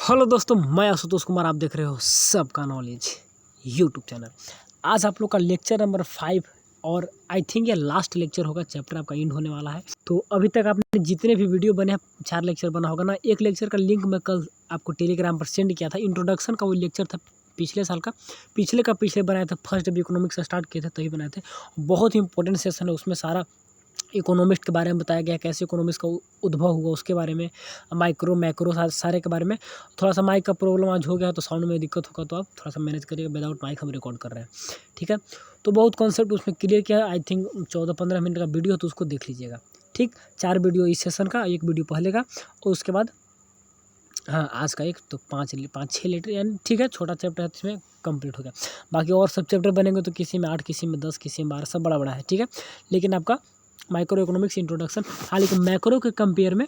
Hello दोस्तों, मैं आशुतोष कुमार। आप देख रहे हो सबका नॉलेज यूट्यूब चैनल। आज आप लोग का लेक्चर नंबर 5 और आई थिंक ये लास्ट लेक्चर होगा। चैप्टर आपका एंड होने वाला है। तो अभी तक आपने जितने भी वीडियो बने हैं, 4 लेक्चर बना होगा ना। एक लेक्चर का लिंक मैं कल आपको टेलीग्राम पर सेंड किया था। इंट्रोडक्शन का वो लेक्चर था पिछले साल का, पिछले बनाए थे। फर्स्ट जब इकोनॉमिक्स स्टार्ट किए थे तभी बनाए थे। बहुत ही इंपॉर्टेंट सेशन है। उसमें सारा इकोनॉमिस्ट के बारे में बताया गया, कैसे इकोनॉमिक्स का उद्भव हुआ उसके बारे में, माइक्रो मैक्रो सारे के बारे में। थोड़ा सा माइक का प्रॉब्लम आज हो गया है तो साउंड में दिक्कत होगा, तो आप थोड़ा सा मैनेज करिएगा। विदाउट माइक हम रिकॉर्ड कर रहे हैं, ठीक है। तो बहुत कॉन्सेप्ट उसमें क्लियर किया है। आई थिंक 14-15 मिनट का वीडियो है, तो उसको देख लीजिएगा, ठीक। 4 वीडियो इस सेशन का, 1 वीडियो पहले का, और उसके बाद हाँ आज का एक, तो 5-6 लीटर यानी, ठीक है। छोटा चैप्टर है, इसमें कंप्लीट हो गया। बाकी और सब चैप्टर बनेंगे तो किसी में 8, किसी में 10, किसी में 12, सब बड़ा है, ठीक है। लेकिन आपका माइक्रो इकोनॉमिक्स इंट्रोडक्शन, हाँ, लेकिन मैक्रो के कंपेयर में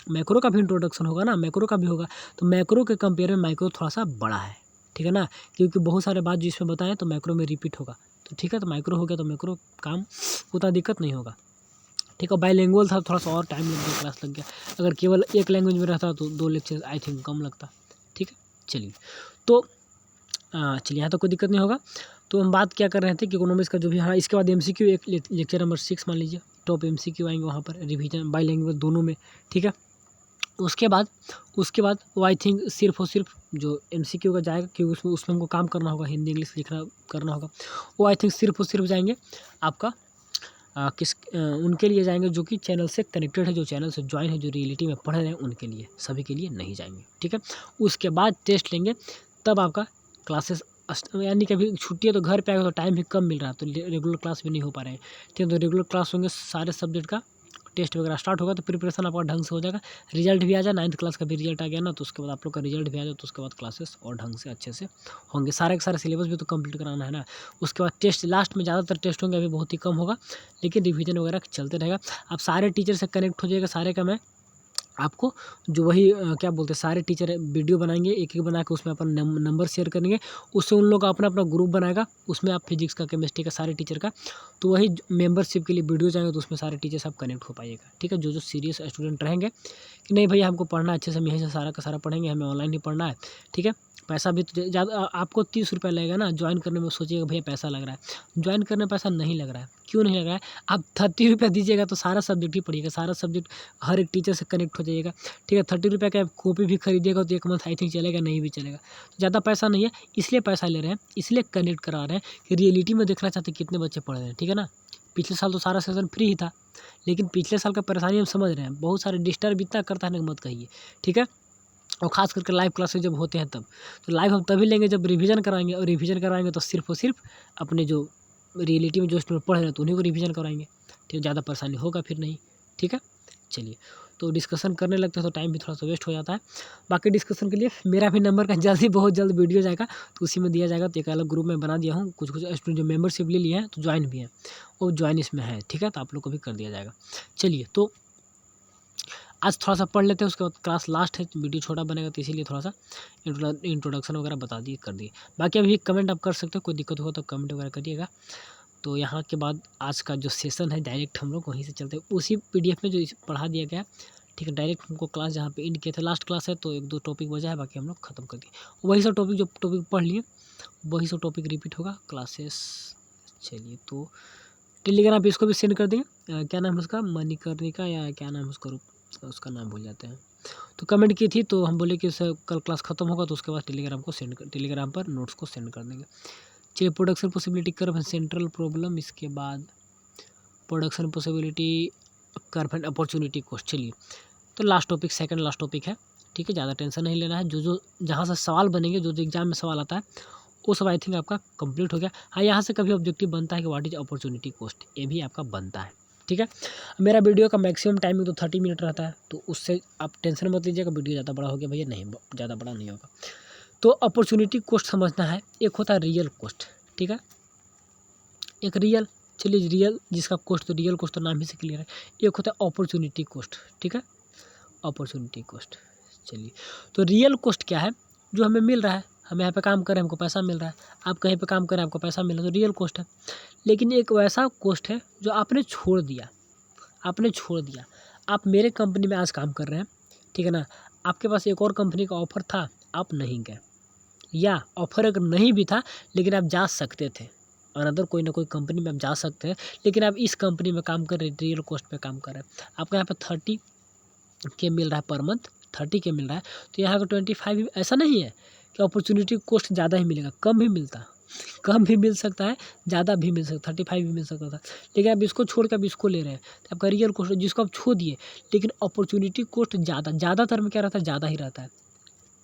मैक्रो का भी इंट्रोडक्शन होगा ना, मैक्रो का भी होगा। तो मैक्रो के कंपेयर में माइक्रो थोड़ा सा बड़ा है, ठीक है ना, क्योंकि बहुत सारे बात जो इसमें बताएं तो मैक्रो में रिपीट होगा। तो ठीक है, तो माइक्रो हो गया तो मैक्रो काम उतना दिक्कत नहीं होगा, ठीक है। बाईलिंगुअल था, थोड़ा सा और टाइम लग गया, क्लास लग गया। अगर केवल एक लैंग्वेज में रहता तो 2 लेक्चर आई थिंक कम लगता, ठीक है। चलिए, तो चलिए, यहाँ तो कोई दिक्कत नहीं होगा। तो हम बात क्या कर रहे थे कि इकोनॉमिक्स का जो भी, हाँ, इसके बाद एमसीक्यू एक लेक्चर नंबर 6 मान लीजिए, टॉप एमसीक्यू आएंगे वहाँ पर, रिवीजन बाईलिंगुअल दोनों में, ठीक है। उसके बाद वो आई थिंक सिर्फ और सिर्फ जो एमसीक्यू का जाएगा, क्योंकि उसमें हमको काम करना होगा, हिंदी इंग्लिश लिखना करना होगा। वो आई थिंक सिर्फ और सिर्फ जाएंगे आपका उनके लिए जाएंगे जो कि चैनल से कनेक्टेड है, जो चैनल से ज्वाइन है, जो रियलिटी में पढ़ रहे हैं, उनके लिए। सभी के लिए नहीं जाएंगे, ठीक है। उसके बाद टेस्ट लेंगे, तब आपका क्लासेस, यानी कि अभी छुट्टी है तो घर पे आएगा तो टाइम भी कम मिल रहा है, तो रेगुलर क्लास भी नहीं हो पा रहे हैं, ठीक है। तो रेगुलर क्लास होंगे, सारे सब्जेक्ट का टेस्ट वगैरह स्टार्ट होगा, तो प्रिपरेशन आपका ढंग से हो जाएगा। रिजल्ट भी आ जाए, 9th क्लास का भी रिजल्ट आ गया ना, तो उसके बाद आप लोग का रिजल्ट भी आ जाए, तो उसके बाद क्लासेस और ढंग से अच्छे से होंगे। सारे के सारे सिलेबस भी तो कंप्लीट कराना है ना। उसके बाद टेस्ट, लास्ट में ज़्यादातर टेस्ट होंगे, अभी बहुत ही कम होगा, लेकिन रिवीजन वगैरह चलते रहेगा। आप सारे टीचर से कनेक्ट हो जाएगा, सारे का मैं आपको जो वही क्या बोलते हैं, सारे टीचर वीडियो बनाएंगे, एक बना के उसमें अपन नंबर शेयर करेंगे। उससे उन लोग का अपना अपना ग्रुप बनाएगा, उसमें आप फिजिक्स का, केमिस्ट्री का, सारे टीचर का, तो वही मेंबरशिप के लिए वीडियो जाएंगे, तो उसमें सारे टीचर आप कनेक्ट हो पाइएगा, ठीक है। जो सीरियस स्टूडेंट रहेंगे कि नहीं भैया हमको पढ़ना अच्छे से, हम यहीं से सारा का सारा पढ़ेंगे, हमें ऑनलाइन ही पढ़ना है, ठीक है। पैसा भी तो ज़्यादा आपको 30 रुपये लगेगा ना ज्वाइन करने में। सोचिएगा भैया पैसा लग रहा है, ज्वाइन करने में पैसा नहीं लग रहा है। क्यों नहीं लग रहा है? आप 30 रुपये दीजिएगा तो सारा सब्जेक्ट ही पढ़िएगा, सारा सब्जेक्ट हर एक टीचर से कनेक्ट हो जाइएगा, ठीक है। 30 रुपये का कॉपी भी खरीदिएगा तो 1 मंथ आई थिंक चलेगा, नहीं भी चलेगा। ज़्यादा पैसा नहीं है, इसलिए पैसा ले रहे हैं, इसलिए कनेक्ट करा रहे हैं कि रियलिटी में देखना चाहते हैं कितने बच्चे पढ़ रहे हैं, ठीक है ना। पिछले साल तो सारा सेशन फ्री ही था, लेकिन पिछले साल का परेशानी हम समझ रहे हैं। बहुत सारे डिस्टर्ब इतना करता है ना, मत कहिए, ठीक है। और ख़ास करके लाइव क्लासेस जब होते हैं तब, तो लाइव हम तभी लेंगे जब रिवीजन कराएंगे, और रिवीजन कराएंगे तो सिर्फ और सिर्फ अपने जो रियलिटी में जो स्टूडेंट पढ़ रहे हैं तो उन्हीं को रिवीजन कराएंगे, ठीक है। ज़्यादा परेशानी होगा फिर नहीं, ठीक है। चलिए, तो डिस्कशन करने लगते हैं तो टाइम भी थोड़ा सा वेस्ट हो जाता है। बाकी डिस्कशन के लिए मेरा भी नंबर का जल्दी, बहुत जल्द वीडियो जाएगा, तो उसी में दिया जाएगा। तो एक अलग ग्रुप में बना दिया हूँ, कुछ स्टूडेंट जो मेंबरशिप ले लिए हैं तो ज्वाइन भी हैं, वो ज्वाइन इसमें है, ठीक है। तो आप लोग को भी कर दिया जाएगा। चलिए, तो आज थोड़ा सा पढ़ लेते हैं, उसके बाद क्लास लास्ट है, तो वीडियो छोटा बनेगा, तो इसीलिए थोड़ा सा इंट्रोडक्शन वगैरह बता दिए, कर दिए। बाकी अभी कमेंट आप कर सकते हो, कोई दिक्कत होगा तो कमेंट वगैरह करिएगा। तो यहाँ के बाद आज का जो सेशन है डायरेक्ट हम लोग वहीं से चलते हैं, उसी PDF में जो पढ़ा दिया गया है, ठीक है। डायरेक्ट हमको क्लास जहाँ पे एंड किए थे, लास्ट क्लास है, तो 1-2 टॉपिक बचा है, बाकी हम लोग खत्म कर दिए। वही सब टॉपिक, जो टॉपिक पढ़ लिए वही सब टॉपिक रिपीट होगा क्लासेस। चलिए, तो टेलीग्राम पे इसको भी सेंड कर देंगे। क्या नाम है उसका, मणिकर्णिका, या क्या नाम है उसका नाम भूल जाते हैं। तो कमेंट की थी, तो हम बोले कि सर कल क्लास खत्म होगा तो उसके बाद टेलीग्राम पर नोट्स को सेंड कर देंगे। चलिए, production possibility curve, central problem, इसके बाद production possibility curve and opportunity cost. चलिए, तो last topic, second last topic है, ठीक है। ज़्यादा टेंशन नहीं लेना है। जो जहाँ से सवाल बनेंगे, जो एग्जाम में सवाल आता है, वो सब आई थिंक आपका कंप्लीट हो गया। हाँ, यहाँ से कभी ऑब्जेक्टिव बनता है कि व्हाट इज अपॉर्चुनिटी कॉस्ट, ये भी आपका बनता है, ठीक है। मेरा वीडियो का मैक्सिमम टाइमिंग तो 30 मिनट रहता है, तो उससे आप टेंशन मत लीजिएगा वीडियो ज़्यादा बड़ा हो गया भैया, नहीं, ज़्यादा बड़ा नहीं होगा। तो अपॉर्चुनिटी कॉस्ट समझना है। एक होता है रियल कॉस्ट, ठीक है, एक रियल, चलिए रियल जिसका कॉस्ट, तो रियल कॉस्ट तो नाम ही से क्लियर है। एक होता है अपॉर्चुनिटी कॉस्ट, ठीक है, अपॉर्चुनिटी कॉस्ट। चलिए, तो रियल कॉस्ट क्या है? जो हमें मिल रहा है, हम यहाँ पे काम कर रहे हैं, हमको पैसा मिल रहा है, आप कहीं पे काम कर रहे हैं, आपको पैसा मिल रहा है, तो रियल कॉस्ट है। लेकिन एक वैसा कॉस्ट है जो आपने छोड़ दिया, आप मेरे कंपनी में आज काम कर रहे हैं, ठीक है ना। आपके पास एक और कंपनी का ऑफ़र था, आप नहीं गए, या ऑफ़र अगर नहीं भी था लेकिन आप जा सकते थे, अनदर कोई ना कोई कंपनी में आप जा सकते हैं, लेकिन आप इस कंपनी में काम कर रहे हैं, रियल कॉस्ट पे काम कर रहे हैं, आपको यहाँ पे 30K मिल रहा है पर मंथ, 30K मिल रहा है, तो यहाँ का 25, ऐसा नहीं है कि अपॉर्चुनिटी कॉस्ट ज़्यादा ही मिलेगा, कम भी मिलता है, कम भी मिल सकता है, ज़्यादा भी मिल सकता है, 35 भी मिल सकता था, लेकिन आप इसको छोड़ के आप इसको ले रहे हैं, तो आपका रियल कॉस्ट जिसको आप छोड़ दिए, लेकिन अपॉर्चुनिटी कॉस्ट ज़्यादातर में क्या रहता है, ज़्यादा ही रहता है।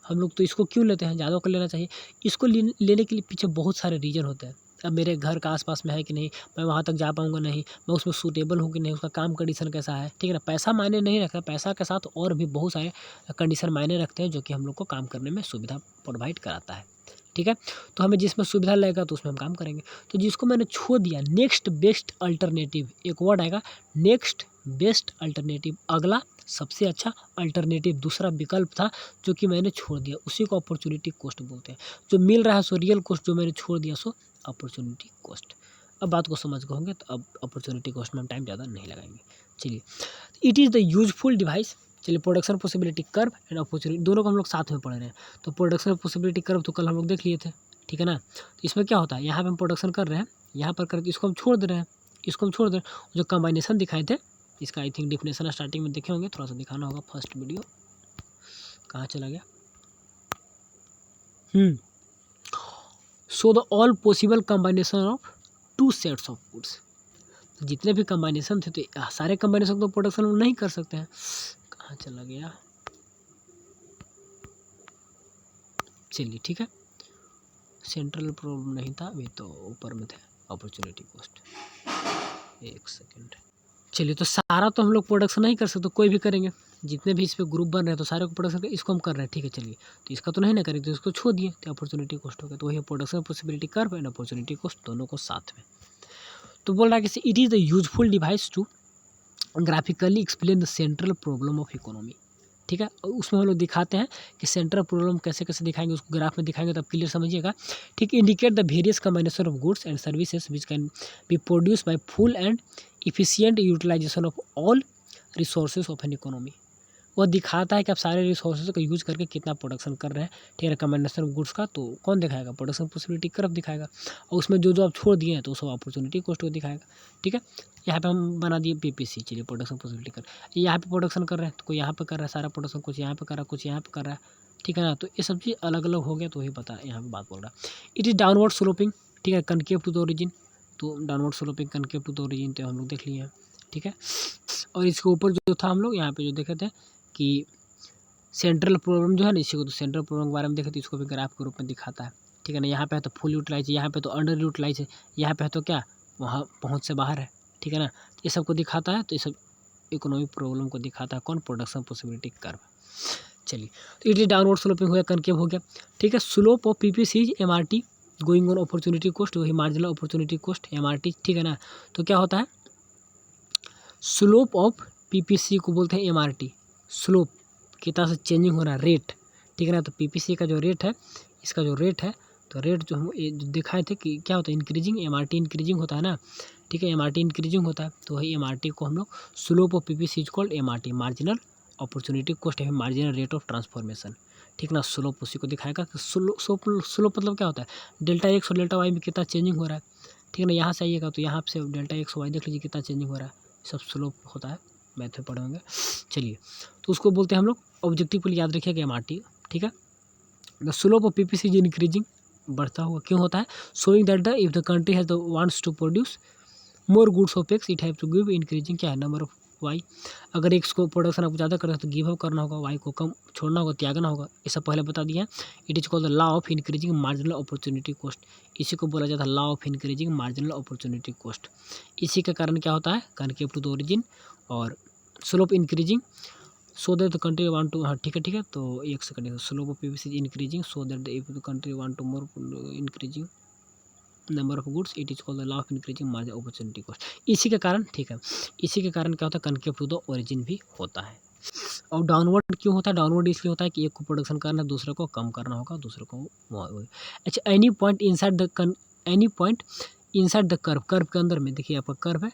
हम लोग तो इसको क्यों लेते हैं, ज़्यादा को लेना चाहिए। इसको लेने के लिए पीछे बहुत सारे रीज़न होते हैं। अब मेरे घर का आस-पास में है कि नहीं, मैं वहाँ तक जा पाऊँगा नहीं, मैं उसमें सूटेबल हूँ कि नहीं, उसका काम कंडीशन कैसा है, ठीक है ना? पैसा मायने नहीं रखता, पैसा के साथ और भी बहुत सारे कंडीशन मायने रखते हैं, जो कि हम लोग को काम करने में सुविधा प्रोवाइड कराता है, ठीक है? तो हमें जिसमें सुविधा लगेगा तो उसमें हम काम करेंगे। तो जिसको मैंने छोड़ दिया, नेक्स्ट बेस्ट अल्टरनेटिव, एक वर्ड आएगा, नेक्स्ट बेस्ट अल्टरनेटिव, अगला सबसे अच्छा अल्टरनेटिव, दूसरा विकल्प था जो कि मैंने छोड़ दिया, उसी को अपॉर्चुनिटी कॉस्ट बोलते हैं। जो मिल रहा है सो रियल कॉस्ट, जो मैंने छोड़ दिया सो अपॉर्चुनिटी कॉस्ट। अब बात को समझ गए होंगे, तो अब अपॉर्चुनिटी कॉस्ट में हम टाइम ज़्यादा नहीं लगाएंगे। चलिए, it is the useful device. चलिए, production possibility curve and opportunity दोनों को हम लोग साथ में पढ़ रहे हैं। तो प्रोडक्शन पॉसिबिलिटी कर्व तो कल हम लोग देख लिए थे, ठीक है ना? तो इसमें क्या होता है, यहाँ पे हम प्रोडक्शन कर रहे हैं, यहाँ पर कर इसको हम छोड़ दे रहे हैं, इसको हम छोड़ दे रहे हैं। जो कम्बाइनेशन दिखाए थे, इसका आई थिंक डिफिनेशन स्टार्टिंग में देखे होंगे, थोड़ा सा दिखाना होगा। फर्स्ट वीडियो कहाँ चला गया? So the all possible combination of two sets of goods. जितने भी कम्बाइनेशन थे, तो सारे कम्बाइनेशन तो प्रोडक्शन में नहीं कर सकते हैं। कहाँ चला गया? चलिए, ठीक है, सेंट्रल प्रॉब्लम नहीं था, अभी तो ऊपर में थे अपॉर्चुनिटी कॉस्ट। एक सेकेंड। चलिए, तो सारा तो हम लोग प्रोडक्शन नहीं कर सकते, तो कोई भी करेंगे। जितने भी इस पर ग्रुप बन रहे हैं तो सारे को प्रोडक्शन, इसको हम कर रहे हैं, ठीक है। चलिए, तो इसका तो नहीं ना करेंगे, तो इसको छोड़ दिए, तो अपॉर्चुनिटी कॉस्ट हो गया। तो वही production possibility curve and opportunity cost दोनों को साथ में। तो बोल रहा है कि it is the useful device to graphically explain the central problem of economy, ठीक है। उसमें हम लोग दिखाते हैं कि सेंट्रल प्रॉब्लम कैसे कैसे दिखाएंगे, उसको ग्राफ में दिखाएंगे, तब क्लियर समझिएगा, ठीक। Indicate the various combination of goods and services which can be produce by full and efficient utilisation of all resources of an economy. वह दिखाता है कि आप सारे रिसोर्सेज का यूज करके कितना प्रोडक्शन कर रहे हैं, ठीक है। कम्बाइनेशन ऑफ गुड्स का तो कौन दिखाएगा, प्रोडक्शन पॉसिबिलिटी कर्व दिखाएगा, और उसमें जो जो आप छोड़ दिए हैं तो सब अपॉर्चुनिटी कॉस्ट को दिखाएगा, ठीक है। यहाँ पे हम बना दिए पीपीसी, चलिए, प्रोडक्शन पॉसिबिलिटी कर्व। यहाँ पे प्रोडक्शन कर रहे हैं तो कोई यहाँ पे कर रहा है सारा प्रोडक्शन, कुछ यहाँ पे कर रहा है, कुछ यहाँ पे कर रहा है, ठीक है ना। तो ये सब चीज़ अलग अलग हो गया, तो वही पता यहाँ पे बात बोल रहा है। इट इज़ डाउनवर्ड स्लोपिंग, ठीक है, कनकेव टू द ओरिजिन। तो downward sloping concave to the origin तो हम लोग देख लिए हैं, ठीक है। और इसके ऊपर जो था हम लोग यहाँ पे जो देखे थे कि सेंट्रल प्रॉब्लम जो है ना, इसी को तो सेंट्रल प्रॉब्लम के बारे में देखे तो इसको भी ग्राफ के रूप में दिखाता है, ठीक है ना। यहाँ पे है तो फुल यूटिलाइज है, यहाँ पे तो अंडर यूटिलाइज है, यहाँ पे है तो क्या वहाँ पहुँच से बाहर है, ठीक है ना। ये सब को दिखाता है, तो ये सब इकोनॉमिक प्रॉब्लम को दिखाता है, कौन, प्रोडक्शन पॉसिबिलिटी कर्व। चलिए, तो इट इज डाउनवर्ड स्लोपिंग हो गया, कनकेव हो गया, ठीक है। Slope of PPC MRT going on opportunity cost, वही मार्जिनल अपॉर्चुनिटी कॉस्ट एमआरटी, ठीक है ना। तो क्या होता है, स्लोप ऑफ पीपीसी को बोलते हैं एमआरटी, स्लोप कितना से चेंजिंग हो रहा है, रेट, ठीक है ना। तो पीपीसी का जो रेट है, इसका जो रेट है, तो रेट जो हम जो दिखाए थे कि क्या होता है, इंक्रीजिंग, एमआरटी इंक्रीजिंग होता है ना, ठीक है, एमआरटी इंक्रीजिंग होता है। तो वही एमआरटी को हम लोग slope of PPC is called MRT, marginal opportunity cost है, मार्जिनल रेट ऑफ ट्रांसफॉर्मेशन, ठीक ना। स्लोप उसी को दिखाएगा कि स्लोप मतलब क्या होता है, डेल्टा एक्स और डेल्टा वाई में कितना चेंजिंग हो रहा है, ठीक है ना। यहाँ से आइएगा तो यहाँ से डेल्टा एक्स वाई देख लीजिए कितना चेंजिंग हो रहा है, सब स्लोप होता है, मैथ में पढ़े होंगे। चलिए, तो उसको बोलते हैं हम लोग ऑब्जेक्टिव के लिए याद रखिएगा एमआरटी, ठीक है। The slope of PPC is increasing, बढ़ता हुआ क्यों होता है, showing that the if the country has the wants to produce more goods of X it have to give increasing क्या है, नंबर ऑफ वाई। अगर एक्स को प्रोडक्शन आपको ज़्यादा करना है तो गिव अप करना होगा, वाई को कम छोड़ना होगा, त्यागना होगा, ये सब पहले बता दिया है। It is called the law of increasing marginal opportunity cost, इसी को बोला जाता है law of increasing marginal opportunity cost. इसी के कारण क्या होता है, कनकेव टू द ओरिजिन और slope increasing so that the country want to, हाँ ठीक है। तो एक second, slope of PPC is increasing so that if the country want to more increasing number of goods it is called the law of increasing marginal opportunity cost. इसी के कारण, ठीक है, इसी के कारण क्या होता है, कनकेव टू द ओरिजिन भी होता है। और डाउनवर्ड क्यों होता है, डाउनवर्ड इसलिए होता है कि एक को प्रोडक्शन करना है, दूसरे को कम करना होगा, दूसरे को। अच्छा, any point inside the curve, curve के अंदर में देखिए आपका कर्व है,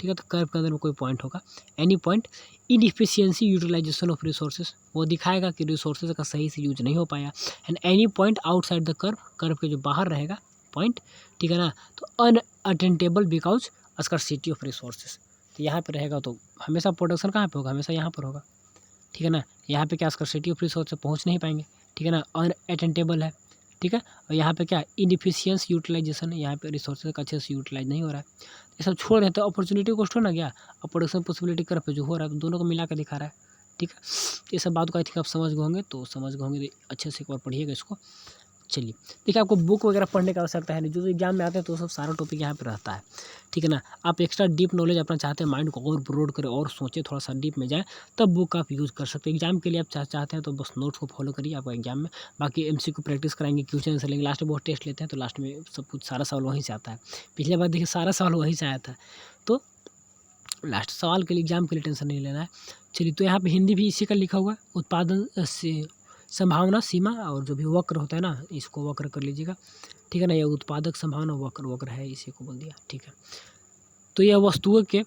ठीक है। तो कर्व के अंदर में कोई पॉइंट होगा, any point inefficiency utilisation of resources, वो दिखाएगा कि रिसोर्सेज का सही से यूज नहीं हो पाया। And any point outside the curve, curve के जो बाहर रहेगा पॉइंट, ठीक है ना, तो अनअटेंडेबल बिकॉज स्कार्सिटी ऑफ रिसोर्सेज, तो यहाँ पे रहेगा तो हमेशा प्रोडक्शन कहाँ पे होगा, हमेशा यहाँ पर होगा, ठीक है ना। यहाँ पे क्या स्कार्सिटी ऑफ रिसोर्स से पहुँच नहीं पाएंगे, ठीक है ना, अनअटेंडेबल है, ठीक है। और यहाँ पे क्या इनएफिशिएंस यूटिलाइजेशन, यहाँ पे रिसोर्सेज का अच्छे से यूटिलाइज नहीं हो रहा है, ये सब छोड़ दें तो अपॉर्चुनिटी कॉस्ट हो ना गया, और प्रोडक्शन पॉसिबिलिटी कर्व पे जो हो रहा है तो दोनों को मिला कर दिखा रहा है, ठीक है। ये सब बात को आई थिंक आप समझ गए होंगे, तो समझ गए होंगे तो अच्छे से एक बार पढ़िएगा इसको। चलिए देखिए, आपको बुक वगैरह पढ़ने की आवश्यकता है नहीं, जो एग्जाम में आते हैं तो सब सारा टॉपिक यहाँ पे रहता है, ठीक है ना। आप एक्स्ट्रा डीप नॉलेज अपना चाहते हैं, माइंड को और ब्रॉड करें और सोचें, थोड़ा सा डीप में जाए, तब बुक आप यूज़ कर सकते हैं। एग्जाम के लिए आप चाहते हैं तो बस नोट्स को फॉलो करिए आपका एग्जाम में, बाकी एमसीक्यू प्रैक्टिस कराएंगे, क्वेश्चन आंसर लेंगे, लास्ट में बहुत टेस्ट लेते हैं तो लास्ट में सब कुछ सारा सवाल वहीं से आता है। पिछले बार देखिए सारा सवाल वहीं से आया था, तो लास्ट सवाल के लिए एग्जाम के लिए टेंशन नहीं लेना है। चलिए, तो यहाँ पे हिंदी भी इसी का लिखा हुआ है, उत्पादन से संभावना सीमा, और जो भी वक्र होता है ना, इसको वक्र कर लीजिएगा, ठीक है ना। यह उत्पादक संभावना वक्र है, इसी को बोल दिया, ठीक है। तो यह वस्तुओं के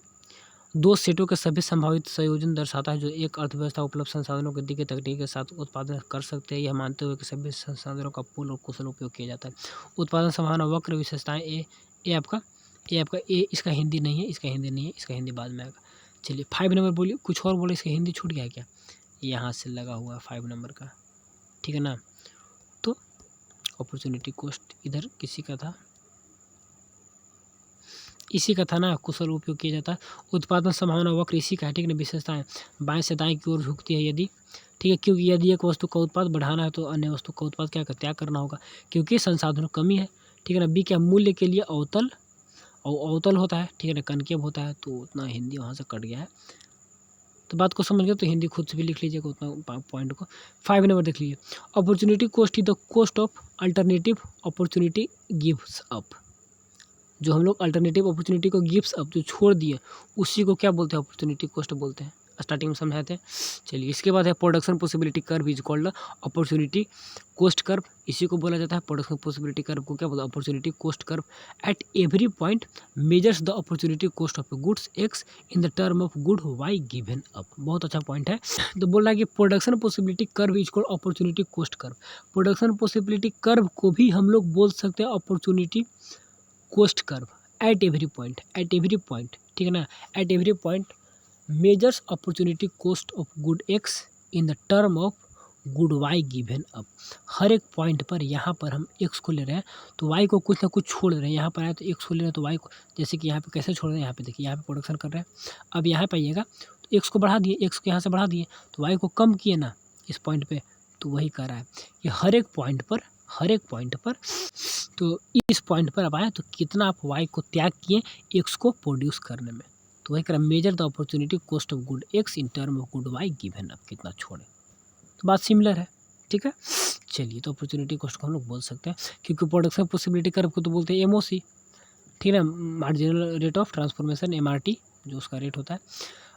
दो सेटों के सभी संभावित संयोजन दर्शाता है, जो एक अर्थव्यवस्था उपलब्ध संसाधनों के दिव्य तकनीक के साथ उत्पादन कर सकते हैं, यह मानते हुए कि सभी संसाधनों का पूर्ण और कुशल उपयोग किया जाता है। उत्पादन संभावना वक्र विशेषताएं ए आपका ए, इसका हिंदी नहीं है, इसका हिंदी नहीं है, इसका हिंदी बाद में आएगा। चलिए 5 नंबर बोलिए, कुछ और बोले, इसका हिंदी छूट गया क्या, यहाँ से लगा हुआ है 5 नंबर का, ठीक है ना। तो अपॉर्चुनिटी कॉस्ट इधर किसी का था, इसी का था ना, कुशल उपयोग किया जाता है। उत्पादन संभावना वक्र इसी का है, ठीक है ना। विशेषताएं बाएं से दाएं की ओर झुकती है यदि, ठीक है, क्योंकि यदि एक वस्तु का उत्पाद बढ़ाना है तो अन्य वस्तु का उत्पाद क्या त्याग करना होगा, क्योंकि संसाधनों कमी है, ठीक है ना। बी क्या मूल्य के लिए अवतल, और अवतल होता है, ठीक है ना, कनकेव होता है, तो उतना हिंदी वहाँ से कट गया है, तो बात को समझ गए तो हिंदी खुद से भी लिख लीजिएगा उतना पॉइंट को। 5 नंबर देख लीजिए, opportunity cost is the cost of alternative opportunity gives up, जो हम लोग अल्टरनेटिव अपॉर्चुनिटी को गिव्स अप जो छोड़ दिए, उसी को क्या बोलते हैं, अपॉर्चुनिटी कॉस्ट बोलते हैं, स्टार्टिंग में समझाए थे। चलिए, इसके बाद है production possibility curve is called opportunity cost curve, इसी को बोला जाता है प्रोडक्शन पॉसिबिलिटी कर्व को क्या बोलते हैं, opportunity cost curve. At every point measures the opportunity cost of goods X in the term of good Y given up, बहुत अच्छा पॉइंट है। तो बोल रहा है कि production possibility curve is called opportunity cost curve, production possibility curve को भी हम लोग बोल सकते हैं opportunity cost curve. At every point, ठीक है ना, at every point measures opportunity cost of good X in the term of good Y given up, हर एक पॉइंट पर यहाँ पर हम एक्स को ले रहे हैं तो वाई को कुछ ना कुछ छोड़ रहे हैं, यहाँ पर आए तो एक्स को ले रहे हैं तो वाई को, जैसे कि यहाँ पे कैसे छोड़ रहे हैं, यहाँ पे देखिए, यहाँ पे प्रोडक्शन कर रहे हैं, अब यहाँ पे आइएगा तो एक्स को बढ़ा दिए, एक्स को यहाँ से बढ़ा दिए तो वाई को कम किए ना इस पॉइंट पे, तो वही कर रहा है कि हर एक पॉइंट पर तो इस पॉइंट पर अब आए तो कितना आप वाई को त्याग किए एक्स को प्रोड्यूस करने में, तो वही करें measure the opportunity cost of good X in term of good Y given up, कितना छोड़े, तो बात सिमिलर है, ठीक है। चलिए, तो अपॉर्चुनिटी कॉस्ट को हम लोग बोल सकते हैं, क्योंकि प्रोडक्शन पॉसिबिलिटी कर्व को तो बोलते हैं एमओसी, ठीक है ना, marginal rate of transformation, MRT जो उसका रेट होता है।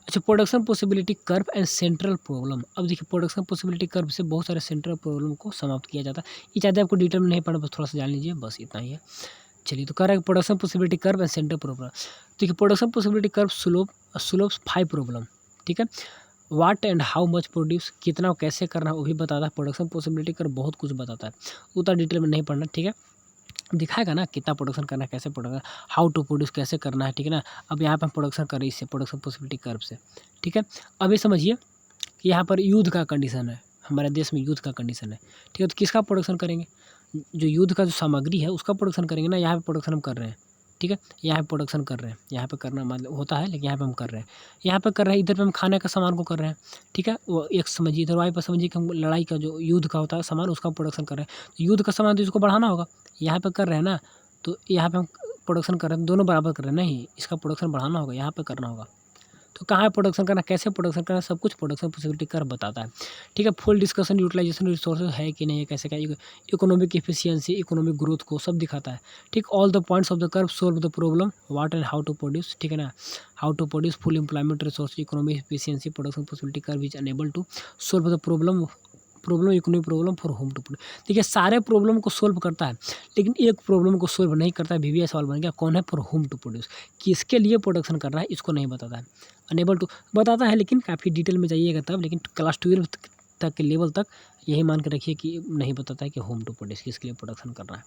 अच्छा, production possibility curve and central problem, अब देखिए प्रोडक्शन पॉसिबिलिटी कर्व से बहुत सारे सेंट्रल प्रॉब्लम को समाप्त किया जाता है, ये ज़्यादा आपको डिटेल में नहीं पढ़ना, बस थोड़ा सा जान लीजिए, बस इतना ही है। चलिए, तो कह रहा है production possibility curve and central problem, देखिए production possibility curve slope 5 problem, ठीक है। What and how much produce, कितना कैसे करना वो भी बताता है, प्रोडक्शन पॉसिबिलिटी कर्व बहुत कुछ बताता है, उतना डिटेल में नहीं पढ़ना, ठीक है। दिखाएगा ना कितना प्रोडक्शन करना है, कैसे प्रोडक्शन, हाउ टू प्रोड्यूस कैसे करना है, ठीक है ना। अब यहाँ पर हम प्रोडक्शन कर रहे हैं इससे, प्रोडक्शन पॉसिबिलिटी कर्व से, ठीक है। अब ये समझिए कि यहाँ पर युद्ध का कंडीशन है, हमारे देश में युद्ध का कंडीशन है, ठीक है, तो किसका प्रोडक्शन करेंगे, जो युद्ध का जो सामग्री है उसका प्रोडक्शन करेंगे ना, यहाँ पे प्रोडक्शन हम कर रहे हैं, ठीक है, यहाँ पे प्रोडक्शन कर रहे हैं, यहाँ पे करना मतलब होता है, लेकिन यहाँ पे हम कर रहे हैं, यहाँ पे कर रहे हैं, इधर पे हम खाने का सामान को कर रहे हैं, ठीक है, वो एक समझिए, इधर वाई पर समझिए कि हम लड़ाई का जो युद्ध का होता है सामान उसका प्रोडक्शन कर रहे हैं, तो युद्ध का सामान तो इसको बढ़ाना होगा, यहाँ पे कर रहे हैं ना, तो यहाँ पे हम प्रोडक्शन कर रहे हैं, दोनों बराबर कर रहे हैं, नहीं इसका प्रोडक्शन बढ़ाना होगा, यहाँ पे करना होगा, तो कहाँ प्रोडक्शन करना, कैसे प्रोडक्शन करना, सब कुछ प्रोडक्शन पॉसिबिलिटी कर्व बताता है, ठीक है। फुल डिस्कशन यूटिलाइजेशन रिसोर्सेज है कि नहीं है, कैसे क्या, इकोनॉमिक एफिशिएंसी, इकोनॉमिक ग्रोथ को सब दिखाता है, ठीक। All the points of the curve solve the problem what and how to produce, ठीक है ना, how to produce full employment resource, economic efficiency, production possibility curve is enable to solve the problem problem economic problem for whom to produce. देखिए सारे problem को solve करता है, लेकिन एक प्रॉब्लम को सोल्व नहीं करता है। VBA सवाल बन गया, कौन है? फॉर होम टू प्रोड्यूस, किसके लिए प्रोडक्शन कर रहा है, इसको नहीं बताता है। अनेबल टू बताता है, लेकिन काफ़ी डिटेल में जाइएगा तब, लेकिन क्लास 12 तक के लेवल तक यही मान के रखिए कि नहीं बताता है कि होम टू प्रोड्यूस किसके लिए प्रोडक्शन कर रहा है।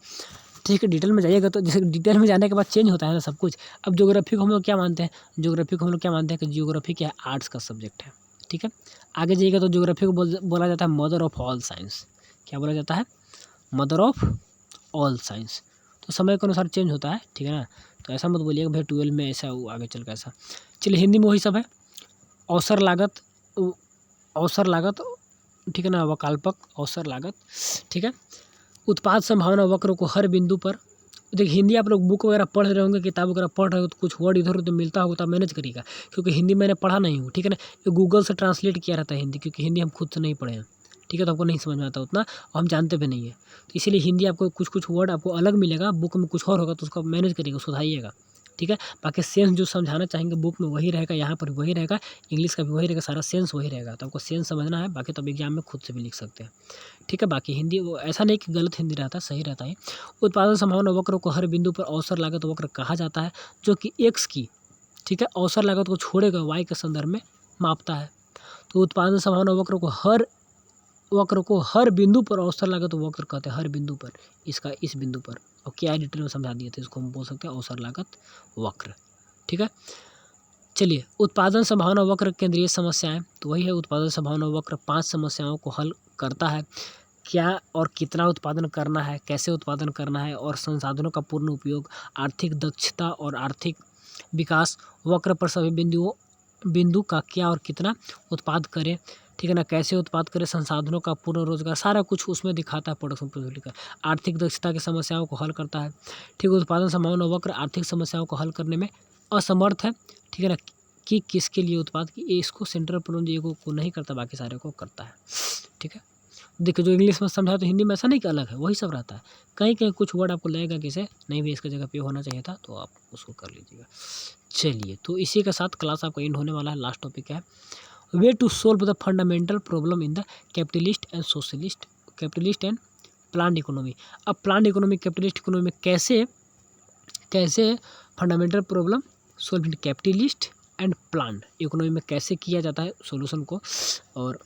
ठीक है, डिटेल में जाइएगा तो जैसे डिटेल में जाने के बाद चेंज होता है ना सब कुछ। अब ज्योग्राफी को हम लोग क्या मानते हैं? ज्योग्राफी को हम लोग क्या मानते हैं कि ज्योग्राफी क्या है? आर्ट्स का सब्जेक्ट है। ठीक है, आगे जाइएगा तो ज्योग्राफी को बोला जाता है मदर ऑफ ऑल साइंस। क्या बोला जाता है? Mother of all science. तो समय के अनुसार चेंज होता है, ठीक है ना। तो ऐसा मत बोलिएगा भाई 12 में ऐसा आगे चल के ऐसा। चलिए हिंदी में वही सब है। अवसर लागत, अवसर लागत, ठीक है ना, वकाल्पक अवसर लागत, ठीक है। उत्पाद संभावना वक्र को हर बिंदु पर, देखिए हिंदी आप लोग बुक वगैरह पढ़ रहे होंगे, किताब वगैरह पढ़ रहे हो, तो कुछ वर्ड इधर उधर मिलता होगा तो आप मैनेज करिएगा, क्योंकि हिंदी मैंने पढ़ा नहीं हूँ, ठीक है ना। ये गूगल से ट्रांसलेट किया रहता है हिंदी, क्योंकि हिंदी हम खुद से नहीं पढ़े हैं, ठीक है, तो आपको नहीं समझ में आता उतना, और हम जानते भी नहीं है। तो इसीलिए हिंदी आपको कुछ वर्ड आपको अलग मिलेगा, बुक में कुछ और होगा, तो उसको मैनेज करिएगा, सुधारिएगा, ठीक है। बाकी सेंस जो समझाना चाहेंगे बुक में वही रहेगा, यहाँ पर वही रहेगा, इंग्लिश का भी वही रहेगा, सारा सेंस वही रहेगा। तो आपको सेंस समझना है, बाकी तो एग्जाम में खुद से भी लिख सकते हैं, ठीक है। बाकी हिंदी वो ऐसा नहीं कि गलत हिंदी रहता है, सही रहता है। उत्पादन संभावना वक्र को हर बिंदु पर अवसर लागत वक्र कहा जाता है, जो कि एक्स की, ठीक है, अवसर लागत को छोड़ेगा वाई के संदर्भ में मापता है। तो उत्पादन संभावना वक्र को हर बिंदु पर अवसर लागत वक्र कहते हैं, हर बिंदु पर, इसका इस बिंदु पर, और क्या डिटेल में समझा दिए थे, इसको हम बोल सकते हैं अवसर लागत वक्र, ठीक है। चलिए उत्पादन संभावना वक्र केंद्रीय समस्याएं, तो वही है उत्पादन संभावना वक्र 5 समस्याओं को हल करता है। क्या और कितना उत्पादन करना है, कैसे उत्पादन करना है, और संसाधनों का पूर्ण उपयोग, आर्थिक दक्षता और आर्थिक विकास वक्र पर सभी बिंदु का क्या और कितना उत्पाद करें, ठीक है ना, कैसे उत्पाद करें, संसाधनों का पूर्ण रोजगार, सारा कुछ उसमें दिखाता है प्रोडक्शन प्रोडक्ट का। आर्थिक दक्षता की समस्याओं को हल करता है, ठीक है। उत्पादन संभावना वक्र आर्थिक समस्याओं को हल करने में असमर्थ है, ठीक है ना, कि किसके लिए उत्पाद की, इसको सेंट्रल प्रोडक्ट को नहीं करता, बाकी सारे को करता है, ठीक है। देखिए जो इंग्लिश में समझा तो हिंदी में ऐसा नहीं कि अलग है, वही सब रहता है। कहीं कहीं कुछ वर्ड आपको लगेगा कि इसे नहीं भी इसके जगह पे होना चाहिए था, तो आप उसको कर लीजिएगा। चलिए तो इसी के साथ क्लास आपका एंड होने वाला है। लास्ट टॉपिक है way to solve the fundamental problem in the capitalist and socialist, capitalist and planned economy. अब प्लान्ड इकोनॉमी कैपिटलिस्ट इकोनॉमी में कैसे fundamental problem solve in capitalist and planned economy में कैसे किया जाता है सोल्यूशन को। और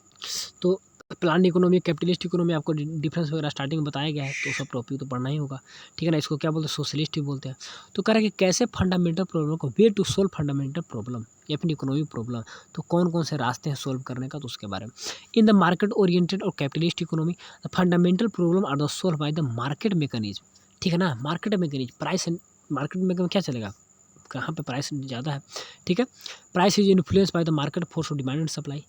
तो प्लान्ड इकोनॉमी कैपिटलिस्ट इकोनॉमी आपको डिफरेंस वगैरह स्टार्टिंग में बताया गया है, तो सब टॉपिक तो पढ़ना ही होगा, ठीक है ना। इसको क्या बोलते हैं? सोशलिस्ट भी बोलते हैं। तो कह रहा है कि कैसे फंडामेंटल प्रॉब्लम को, way to solve fundamental problem या फिर इकोनॉमिक प्रॉब्लम, तो कौन कौन से रास्ते हैं सोल्व करने का, तो उसके बारे में। इन द मार्केट ओरिएंटेड और capitalist economy the fundamental problem are the solve by the market mechanism, ठीक है ना। मार्केट मैकेनिज्म, प्राइस मार्केट में क्या चलेगा, कहाँ पे प्राइस ज़्यादा है, ठीक है। Price is influence by the market force of demand and supply,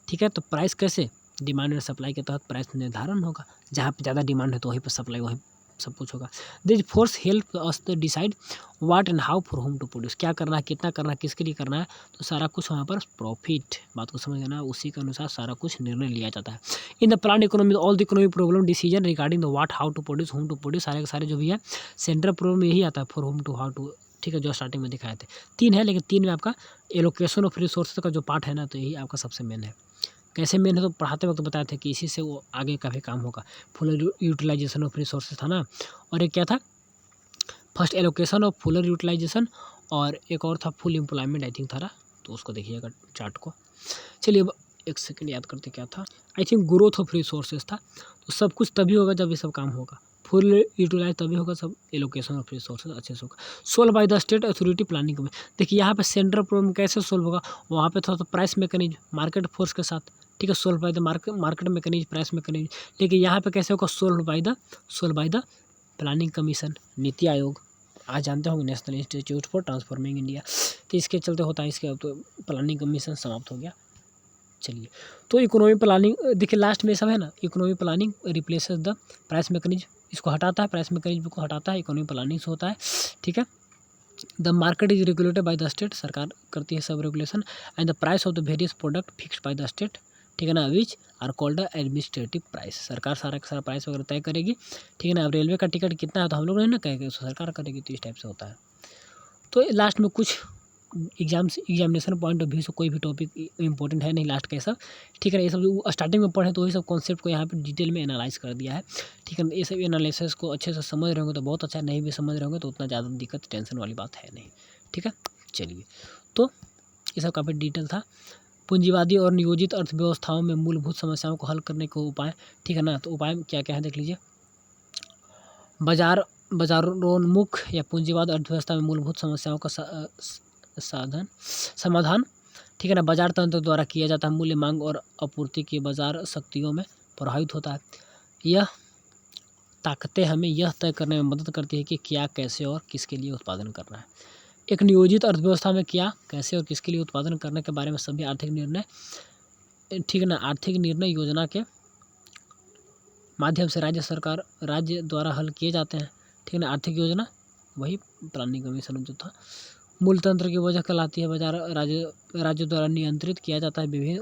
ठीक है। तो प्राइस कैसे, डिमांड एंड सप्लाई के तहत प्राइस निर्धारण होगा, जहाँ पे ज़्यादा डिमांड है तो वहीं पर सप्लाई, वहीं सब कुछ होगा। This force help us to decide what and how for whom to produce, क्या करना है, कितना करना है, किसके लिए करना है, तो सारा कुछ वहाँ पर प्रॉफिट, बात को समझ लेना, उसी के अनुसार सारा कुछ निर्णय लिया जाता है। In the plan economy all the economic problem decision regarding the what how to produce whom to produce, सारे के सारे जो भी है सेंट्रल प्रॉब्लम यही आता है, for whom to how to, ठीक है, जो स्टार्टिंग में दिखाए थे। 3 है, लेकिन 3 में आपका एलोकेशन ऑफ रिसोर्सेज का जो पार्ट है ना, तो यही आपका सबसे मेन है। कैसे मेन है, तो पढ़ाते वक्त बताया था कि इसी से वो आगे का भी काम होगा। फुल यूटिलाइजेशन ऑफ रिसोर्सेज था ना, और एक क्या था, first allocation of fuller utilisation, और एक और था फुल एम्प्लॉयमेंट आई थिंक था ना, तो उसको देखिएगा चार्ट को। चलिए अब एक सेकंड याद करते क्या था, I think growth of resources था। तो सब कुछ तभी होगा जब ये सब काम होगा, फुल यूटिलाइज तभी होगा, सब एलोकेशन ऑफ रिसोर्सेज अच्छे से होगा। Solve by the state authority planning में, देखिए यहाँ पे सेंट्रल प्रॉब्लम कैसे सोल्व होगा, वहाँ पे थोड़ा सा प्राइस मैकेनिज्म मार्केट फोर्स के साथ, ठीक है, solve by the market mechanism, price mechanism. लेकिन यहाँ पे कैसे होगा, solve by the planning commission, NITI Aayog, आज जानते होंगे national institute for transforming India, तो इसके चलते होता है, इसके अब तो प्लानिंग कमीशन समाप्त हो गया। चलिए तो इकोनॉमी प्लानिंग, देखिए लास्ट में सब है ना, economy planning replaces the price mechanism, इसको हटाता है, प्राइस मैकेनिज्म को हटाता है, इकोनॉमी प्लानिंग से होता है, ठीक है। The market is regulated by the state, सरकार करती है सब regulation, and the price of the various product fixed by the state, ठीक है ना, which are called the administrative price, सरकार सारा का सारा प्राइस वगैरह तय करेगी, ठीक है ना। अब रेलवे का टिकट कितना है तो हम लोग नहीं ना कहेंगे, सरकार करेगी, तो इस टाइप से होता है। तो लास्ट में कुछ एग्जामिनेशन पॉइंट ऑफ व्यू से कोई भी टॉपिक इंपॉर्टेंट है नहीं लास्ट का ये सब, ठीक है ना। ये सब जो स्टार्टिंग में पढ़े तो वही सब कॉन्सेप्ट को यहाँ पे डिटेल में एनालाइज कर दिया है, ठीक है ना। ये सब एनालिसिस को अच्छे से समझ रहे होंगे तो बहुत अच्छा, नहीं भी समझ रहे होंगे तो उतना ज़्यादा दिक्कत टेंशन वाली बात है नहीं, ठीक है। चलिए, तो ये सब काफ़ी डिटेल था। पूंजीवादी और नियोजित अर्थव्यवस्थाओं में मूलभूत समस्याओं को हल करने के उपाय, ठीक है ना। तो उपाय क्या क्या है देख लीजिए। बाजारोन्मुख या पूंजीवाद अर्थव्यवस्था में मूलभूत समस्याओं का समाधान, ठीक है ना, बाजार तंत्र द्वारा किया जाता है। मूल्य, मांग और आपूर्ति की बाजार शक्तियों में प्रभावित होता है। यह ताकतें हमें यह तय करने में मदद करती है कि क्या, कैसे और किसके लिए उत्पादन करना है। एक नियोजित अर्थव्यवस्था में क्या, कैसे और किसके लिए उत्पादन करने के बारे में सभी आर्थिक निर्णय, ठीक है ना, आर्थिक निर्णय योजना के माध्यम से राज्य द्वारा हल किए जाते हैं, ठीक है ना। आर्थिक योजना वही प्लानिंग कमीशन जो था। मूल तंत्र की वजह कहलाती है। बाजार राज्य द्वारा नियंत्रित किया जाता है। विभिन्न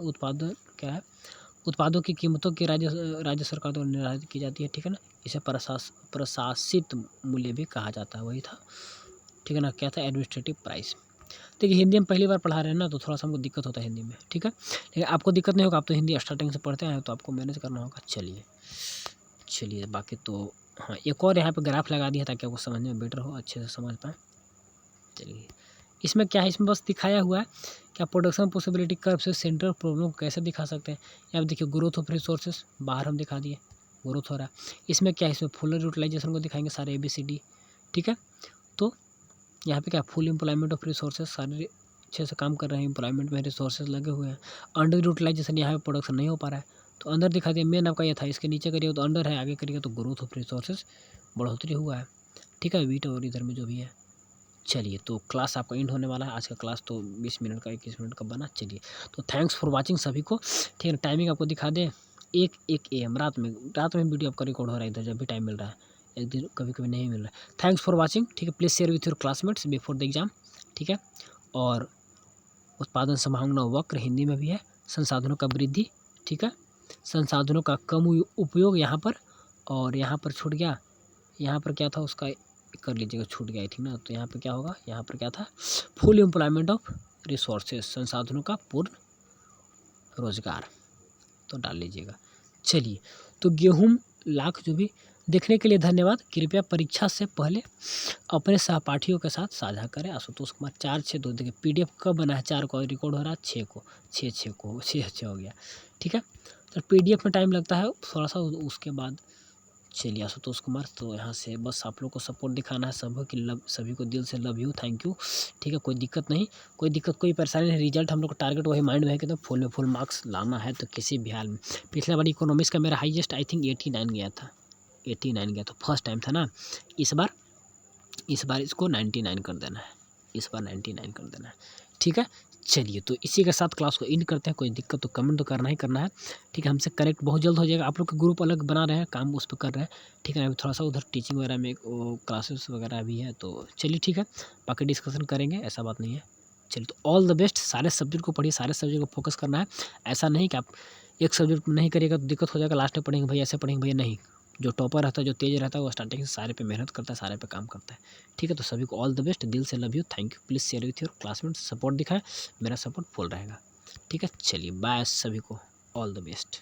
उत्पादों की कीमतों की राज्य सरकार द्वारा निर्धारित की जाती है, ठीक है ना। इसे प्रशासित मूल्य भी कहा जाता है, वही था, ठीक है ना। क्या था? Administrative price. देखिए हिंदी में पहली बार पढ़ा रहे हैं ना, तो थोड़ा सा हमको दिक्कत होता है हिंदी में, ठीक है। लेकिन आपको दिक्कत नहीं होगा, आप तो हिंदी स्टार्टिंग से पढ़ते हैं तो आपको मैनेज करना होगा। चलिए बाकी तो हाँ, एक और यहाँ पे ग्राफ लगा दिया ताकि आपको समझने में बेटर हो, अच्छे से समझ पाएँ। चलिए, इसमें क्या है, इसमें बस दिखाया हुआ है कि आप प्रोडक्शन पॉसिबिलिटी कर्व से सेंट्रल प्रॉब्लम को कैसे दिखा सकते हैं। यहाँ पे देखिए ग्रोथ ऑफ रिसोर्सेज बाहर हम दिखा दिए, ग्रोथ हो रहा है। इसमें क्या है, इसमें फुल यूटिलाइजेशन को दिखाएंगे सारे ABCD, ठीक है। तो यहाँ पे क्या, फुल एम्प्लॉयमेंट ऑफ रिसोर्सेज, सारे अच्छे से काम कर रहे हैं, एम्प्लॉयमेंट में रिसोर्सेज लगे हुए हैं। अंडर यूटिलाइजेशन, यहाँ पे प्रोडक्शन नहीं हो पा रहा है तो अंदर दिखा दिया। मेन आपका ये था, इसके नीचे करिए तो अंडर है, आगे करिए तो ग्रोथ ऑफ रिसोर्सेज बढ़ोतरी हुआ है, ठीक है। वीट और इधर में जो भी है। चलिए, तो क्लास आपका एंड होने वाला है। आज का क्लास तो 20 मिनट का 21 मिनट का बना। चलिए, तो थैंक्स फॉर वाचिंग सभी को, ठीक है। टाइमिंग आपको दिखा दें, 1 AM रात में वीडियो आपका रिकॉर्ड हो रहा है इधर, जब भी टाइम मिल रहा है। एक दिन कभी कभी नहीं मिल रहा है। थैंक्स फॉर वाचिंग, ठीक है। Please share with your classmates before the exam, ठीक है। और उत्पादन संभावना वक्र हिंदी में भी है। संसाधनों का वृद्धि, ठीक है। संसाधनों का कम उपयोग यहाँ पर, और यहाँ पर छूट गया, यहाँ पर क्या था उसका कर लीजिएगा, छूट गया थी ना। तो यहाँ पे क्या होगा, यहाँ पर क्या था, फुल एम्प्लॉयमेंट ऑफ रिसोर्सेज, संसाधनों का पूर्ण रोजगार, तो डाल लीजिएगा। चलिए, तो गेहूं लाख जो भी देखने के लिए धन्यवाद। कृपया परीक्षा से पहले अपने सहपाठियों के साथ साझा करें। आशुतोष कुमार 4/6/2, देखिए PDF कब बना है, 4 को रिकॉर्ड हो रहा है, 6 को, 6 हो गया, ठीक है। तो PDF में टाइम लगता है थोड़ा सा, उसके बाद। चलिए, आशुतोष कुमार, तो यहाँ से बस आप लोग को सपोर्ट दिखाना है, सभी को दिल से लव यू, थैंक यू, ठीक है। कोई दिक्कत नहीं, कोई परेशानी नहीं। रिजल्ट हम लोग को टारगेट वही माइंड में है कि तो फुल में फुल मार्क्स लाना है, तो किसी भी हाल में। पिछला बार इकोनॉमिक्स का मेरा हाईएस्ट आई थिंक 89 गया था, 89 गया था, फर्स्ट टाइम था ना। इस बार इसको 99 कर देना है, इस बार 99 कर देना है, ठीक है। चलिए, तो इसी के साथ क्लास को एंड करते हैं। कोई दिक्कत तो कमेंट तो करना ही करना है, ठीक है। हमसे करेक्ट बहुत जल्द हो जाएगा। आप लोग के ग्रुप अलग बना रहे हैं, काम उस पर कर रहे हैं, ठीक है। अभी थोड़ा सा उधर टीचिंग वगैरह में क्लासेस वगैरह भी है, तो चलिए ठीक है, बाकी डिस्कशन करेंगे, ऐसा बात नहीं है। चलिए, तो ऑल द बेस्ट। सारे सब्जेक्ट को पढ़िए, सारे सब्जेक्ट को फोकस करना है। ऐसा नहीं कि आप एक सब्जेक्ट नहीं करिएगा तो दिक्कत हो जाएगा, लास्ट में पढ़ेंगे भैया, ऐसे पढ़ेंगे भैया, नहीं। जो टॉपर रहता है, जो तेज रहता है, वो स्टार्टिंग से सारे पे मेहनत करता है, सारे पे काम करता है, ठीक है। तो सभी को ऑल द बेस्ट, दिल से love you, thank you. Please share with your classmates, support दिखाएं, मेरा सपोर्ट फुल रहेगा, ठीक है। चलिए, बाय सभी को, ऑल द बेस्ट।